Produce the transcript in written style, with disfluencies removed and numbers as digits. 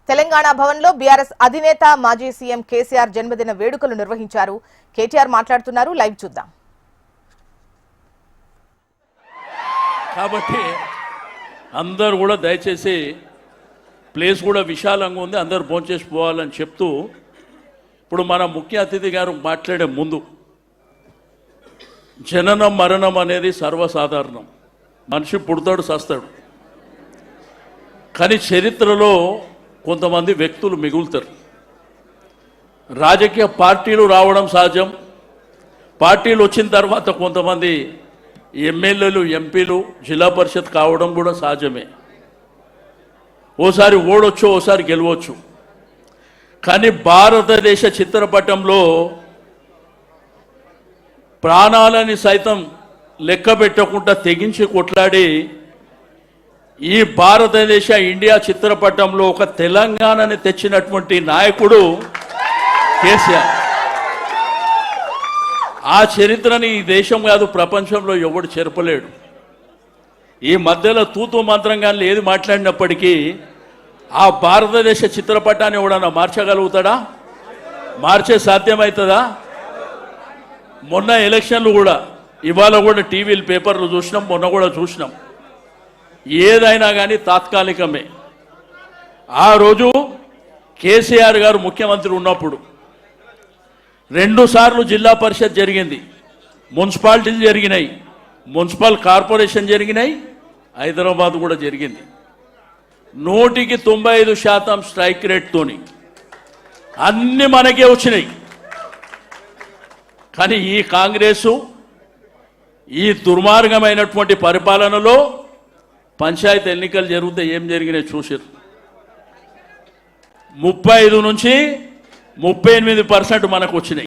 తెలంగాణ భవన్లో బీఆర్ఎస్ అధినేత మాజీ సీఎం కేసీఆర్ జన్మదిన వేడుకలు నిర్వహించారు. కేటీఆర్ మాట్లాడుతున్నారు. లైవ్ చూద్దాం. కాబట్టి అందరూ కూడా దయచేసి ప్లేస్ కూడా విశాలంగా ఉంది, అందరూ భోంచేసి పోవాలని చెప్తూ ఇప్పుడు మన ముఖ్య అతిథి గారు మాట్లాడే ముందు జననం మరణం అనేది సర్వసాధారణం. మనిషి పుడతాడు, చస్తాడు. కానీ చరిత్రలో కొంతమంది వ్యక్తులు మిగులుతారు. రాజకీయ పార్టీలు రావడం సహజం. పార్టీలు వచ్చిన తర్వాత కొంతమంది ఎమ్మెల్యేలు, ఎంపీలు, జిల్లా పరిషత్ కావడం కూడా సహజమే. ఓసారి ఓడొచ్చు, ఓసారి గెలవచ్చు. కానీ భారతదేశ చిత్రపటంలో ప్రాణాలని సైతం లెక్క పెట్టకుండా తెగించి కొట్లాడి ఈ భారతదేశ ఇండియా చిత్రపటంలో ఒక తెలంగాణని తెచ్చినటువంటి నాయకుడు కేసీఆర్. ఆ చరిత్రని ఈ దేశం కాదు, ప్రపంచంలో ఎవడు చెరపలేడు. ఈ మధ్యలో తూతూ మంత్రంగా ఏది మాట్లాడినప్పటికీ ఆ భారతదేశ చిత్రపటాన్ని ఎవడన్నా మార్చగలుగుతాడా? మార్చే సాధ్యమవుతుందా? మొన్న ఎలక్షన్లు కూడా, ఇవాళ కూడా టీవీలు, పేపర్లు చూసినాం, మొన్న కూడా చూసినాం. ఏదైనా కానీ తాత్కాలికమే. ఆ రోజు కేసీఆర్ గారు ముఖ్యమంత్రి ఉన్నప్పుడు 2 సార్లు జిల్లా పరిషత్ జరిగింది, మున్సిపాలిటీలు జరిగినాయి, మున్సిపల్ కార్పొరేషన్ జరిగినాయి, హైదరాబాద్ కూడా జరిగింది. 100% స్ట్రైక్ రేట్తోని అన్ని మనకే వచ్చినాయి. కానీ ఈ కాంగ్రెసు ఈ దుర్మార్గమైనటువంటి పరిపాలనలో పంచాయతీ ఎన్నికలు జరిగితే ఏం జరిగినాయి చూసారు. 35 నుంచి 38% మనకు వచ్చినాయి.